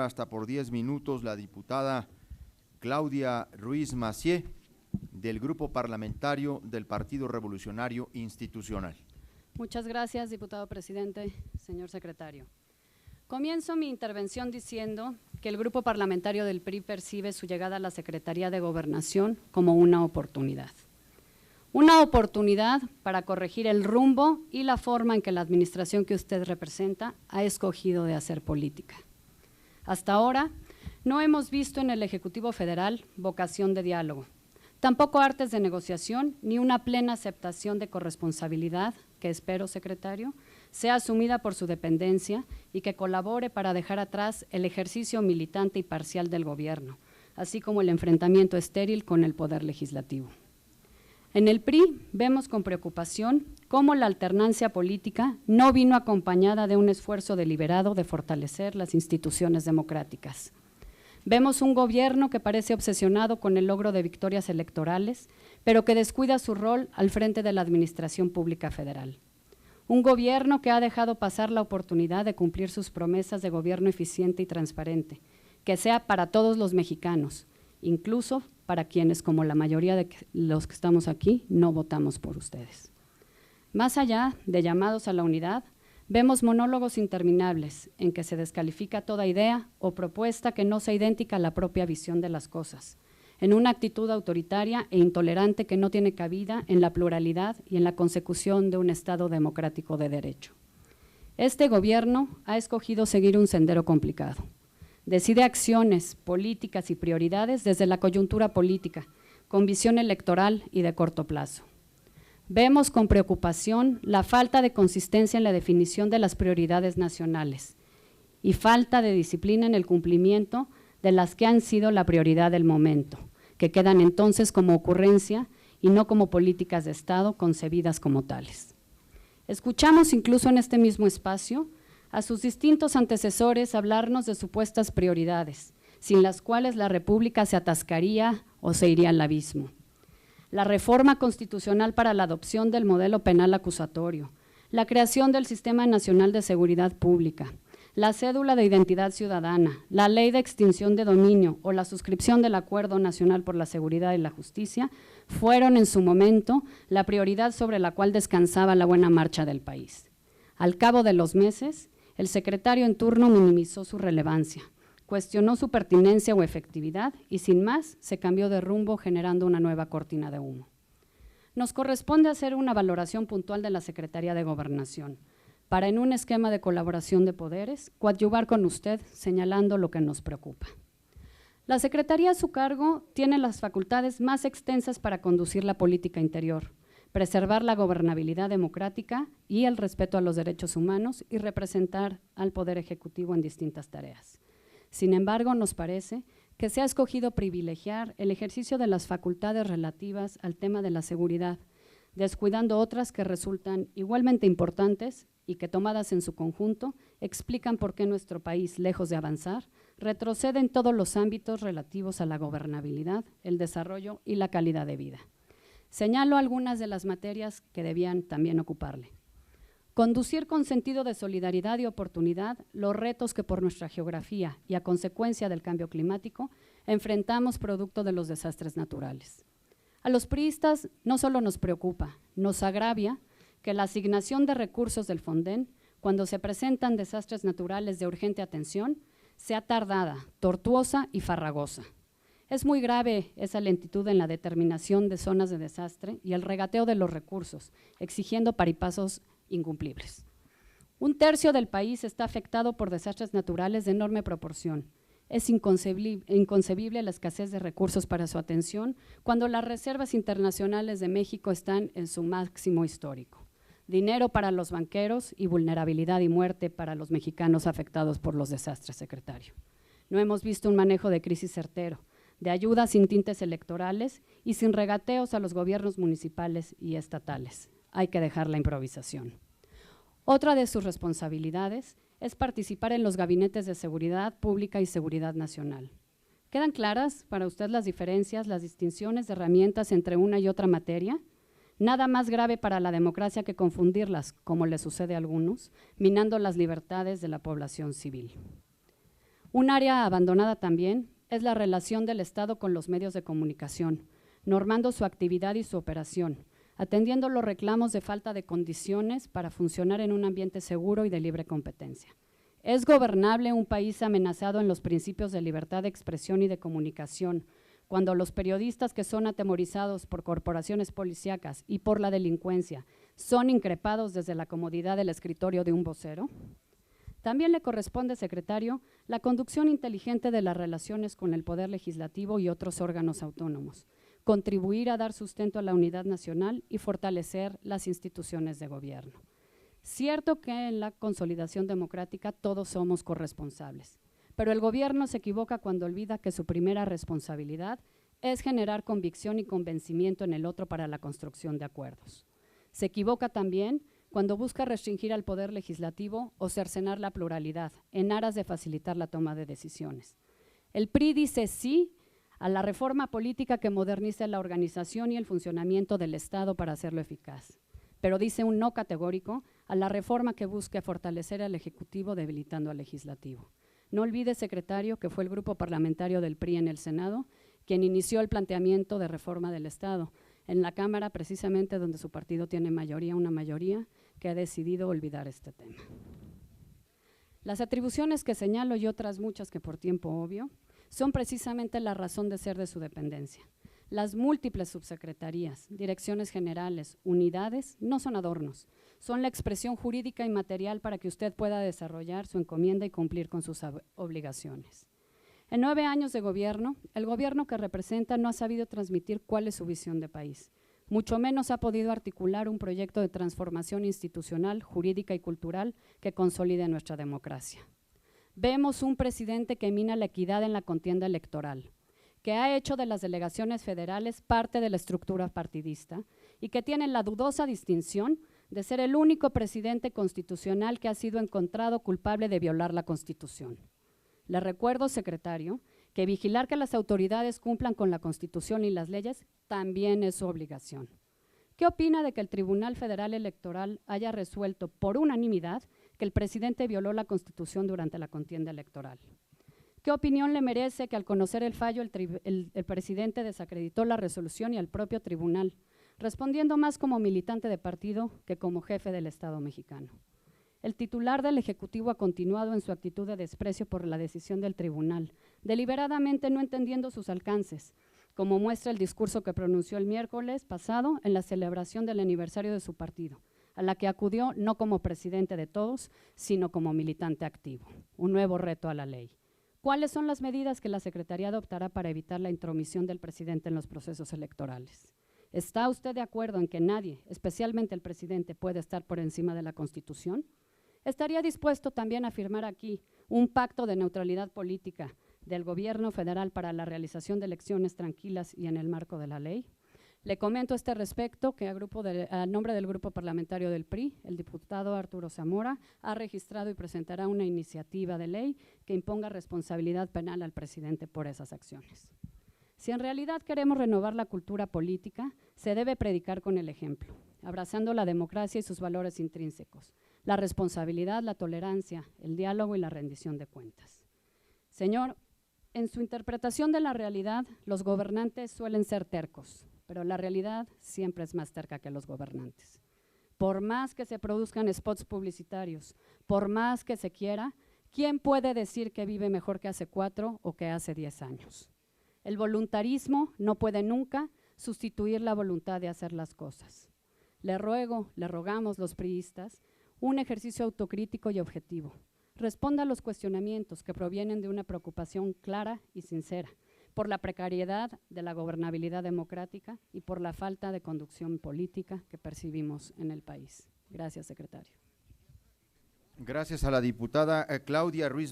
Hasta por 10 minutos la diputada Claudia Ruiz Massieu, del Grupo Parlamentario del Partido Revolucionario Institucional. Muchas gracias, diputado presidente, señor secretario. Comienzo mi intervención diciendo que el Grupo Parlamentario del PRI percibe su llegada a la Secretaría de Gobernación como una oportunidad. Una oportunidad para corregir el rumbo y la forma en que la administración que usted representa ha escogido de hacer política. Hasta ahora, no hemos visto en el Ejecutivo Federal vocación de diálogo, tampoco artes de negociación ni una plena aceptación de corresponsabilidad que espero, secretario, sea asumida por su dependencia y que colabore para dejar atrás el ejercicio militante y parcial del gobierno, así como el enfrentamiento estéril con el Poder Legislativo. En el PRI vemos con preocupación cómo la alternancia política no vino acompañada de un esfuerzo deliberado de fortalecer las instituciones democráticas. Vemos un gobierno que parece obsesionado con el logro de victorias electorales, pero que descuida su rol al frente de la Administración Pública Federal. Un gobierno que ha dejado pasar la oportunidad de cumplir sus promesas de gobierno eficiente y transparente, que sea para todos los mexicanos, incluso para quienes, como la mayoría de los que estamos aquí, no votamos por ustedes. Más allá de llamados a la unidad, vemos monólogos interminables en que se descalifica toda idea o propuesta que no sea idéntica a la propia visión de las cosas, en una actitud autoritaria e intolerante que no tiene cabida en la pluralidad y en la consecución de un Estado democrático de derecho. Este gobierno ha escogido seguir un sendero complicado. Decide acciones, políticas y prioridades desde la coyuntura política, con visión electoral y de corto plazo. Vemos con preocupación la falta de consistencia en la definición de las prioridades nacionales y falta de disciplina en el cumplimiento de las que han sido la prioridad del momento, que quedan entonces como ocurrencia y no como políticas de Estado concebidas como tales. Escuchamos incluso en este mismo espacio a sus distintos antecesores hablarnos de supuestas prioridades, sin las cuales la República se atascaría o se iría al abismo. La reforma constitucional para la adopción del modelo penal acusatorio, la creación del Sistema Nacional de Seguridad Pública, la cédula de identidad ciudadana, la ley de extinción de dominio o la suscripción del Acuerdo Nacional por la Seguridad y la Justicia fueron en su momento la prioridad sobre la cual descansaba la buena marcha del país. Al cabo de los meses, el secretario en turno minimizó su relevancia, cuestionó su pertinencia o efectividad y sin más se cambió de rumbo generando una nueva cortina de humo. Nos corresponde hacer una valoración puntual de la Secretaría de Gobernación para, en un esquema de colaboración de poderes, coadyuvar con usted señalando lo que nos preocupa. La Secretaría a su cargo tiene las facultades más extensas para conducir la política interior, preservar la gobernabilidad democrática y el respeto a los derechos humanos y representar al Poder Ejecutivo en distintas tareas. Sin embargo, nos parece que se ha escogido privilegiar el ejercicio de las facultades relativas al tema de la seguridad, descuidando otras que resultan igualmente importantes y que, tomadas en su conjunto, explican por qué nuestro país, lejos de avanzar, retrocede en todos los ámbitos relativos a la gobernabilidad, el desarrollo y la calidad de vida. Señalo algunas de las materias que debían también ocuparle. Conducir con sentido de solidaridad y oportunidad los retos que por nuestra geografía y a consecuencia del cambio climático enfrentamos producto de los desastres naturales. A los priistas no solo nos preocupa, nos agravia que la asignación de recursos del Fonden, cuando se presentan desastres naturales de urgente atención, sea tardada, tortuosa y farragosa. Es muy grave esa lentitud en la determinación de zonas de desastre y el regateo de los recursos, exigiendo paripazos incumplibles. Un tercio del país está afectado por desastres naturales de enorme proporción. Es inconcebible la escasez de recursos para su atención cuando las reservas internacionales de México están en su máximo histórico. Dinero para los banqueros y vulnerabilidad y muerte para los mexicanos afectados por los desastres, secretario. No hemos visto un manejo de crisis certero, de ayuda sin tintes electorales y sin regateos a los gobiernos municipales y estatales. Hay que dejar la improvisación. Otra de sus responsabilidades es participar en los gabinetes de seguridad pública y seguridad nacional. ¿Quedan claras para usted las diferencias, las distinciones de herramientas entre una y otra materia? Nada más grave para la democracia que confundirlas, como le sucede a algunos, minando las libertades de la población civil. Un área abandonada también es la relación del Estado con los medios de comunicación, normando su actividad y su operación, atendiendo los reclamos de falta de condiciones para funcionar en un ambiente seguro y de libre competencia. ¿Es gobernable un país amenazado en los principios de libertad de expresión y de comunicación, cuando los periodistas que son atemorizados por corporaciones policíacas y por la delincuencia son increpados desde la comodidad del escritorio de un vocero? También le corresponde, secretario, la conducción inteligente de las relaciones con el Poder Legislativo y otros órganos autónomos, contribuir a dar sustento a la unidad nacional y fortalecer las instituciones de gobierno. Cierto que en la consolidación democrática todos somos corresponsables, pero el gobierno se equivoca cuando olvida que su primera responsabilidad es generar convicción y convencimiento en el otro para la construcción de acuerdos. Se equivoca también cuando busca restringir al Poder Legislativo o cercenar la pluralidad en aras de facilitar la toma de decisiones. El PRI dice sí a la reforma política que modernice la organización y el funcionamiento del Estado para hacerlo eficaz, pero dice un no categórico a la reforma que busque fortalecer al Ejecutivo debilitando al Legislativo. No olvide, secretario, que fue el grupo parlamentario del PRI en el Senado quien inició el planteamiento de reforma del Estado, en la Cámara precisamente donde su partido tiene mayoría, una mayoría que ha decidido olvidar este tema. Las atribuciones que señalo y otras muchas que por tiempo obvio son precisamente la razón de ser de su dependencia. Las múltiples subsecretarías, direcciones generales, unidades, no son adornos, son la expresión jurídica y material para que usted pueda desarrollar su encomienda y cumplir con sus obligaciones. En 9 años de gobierno, el gobierno que representa no ha sabido transmitir cuál es su visión de país, mucho menos ha podido articular un proyecto de transformación institucional, jurídica y cultural que consolide nuestra democracia. Vemos un presidente que mina la equidad en la contienda electoral, que ha hecho de las delegaciones federales parte de la estructura partidista y que tiene la dudosa distinción de ser el único presidente constitucional que ha sido encontrado culpable de violar la Constitución. Le recuerdo, secretario, que vigilar que las autoridades cumplan con la Constitución y las leyes también es su obligación. ¿Qué opina de que el Tribunal Federal Electoral haya resuelto por unanimidad que el presidente violó la Constitución durante la contienda electoral? ¿Qué opinión le merece que al conocer el fallo el presidente desacreditó la resolución y al propio tribunal, respondiendo más como militante de partido que como jefe del Estado mexicano? El titular del Ejecutivo ha continuado en su actitud de desprecio por la decisión del tribunal, deliberadamente no entendiendo sus alcances, como muestra el discurso que pronunció el miércoles pasado en la celebración del aniversario de su partido, a la que acudió no como presidente de todos, sino como militante activo. Un nuevo reto a la ley. ¿Cuáles son las medidas que la Secretaría adoptará para evitar la intromisión del presidente en los procesos electorales? ¿Está usted de acuerdo en que nadie, especialmente el presidente, puede estar por encima de la Constitución? ¿Estaría dispuesto también a firmar aquí un pacto de neutralidad política del gobierno federal para la realización de elecciones tranquilas y en el marco de la ley? Le comento a este respecto que a nombre del grupo parlamentario del PRI, el diputado Arturo Zamora ha registrado y presentará una iniciativa de ley que imponga responsabilidad penal al presidente por esas acciones. Si en realidad queremos renovar la cultura política, se debe predicar con el ejemplo, abrazando la democracia y sus valores intrínsecos, la responsabilidad, la tolerancia, el diálogo y la rendición de cuentas. Señor, en su interpretación de la realidad, los gobernantes suelen ser tercos, pero la realidad siempre es más terca que los gobernantes. Por más que se produzcan spots publicitarios, por más que se quiera, ¿quién puede decir que vive mejor que hace 4 o que hace 10 años? El voluntarismo no puede nunca sustituir la voluntad de hacer las cosas. Le rogamos los priistas, un ejercicio autocrítico y objetivo. Responda a los cuestionamientos que provienen de una preocupación clara y sincera por la precariedad de la gobernabilidad democrática y por la falta de conducción política que percibimos en el país. Gracias, secretario. Gracias a la diputada Claudia Ruiz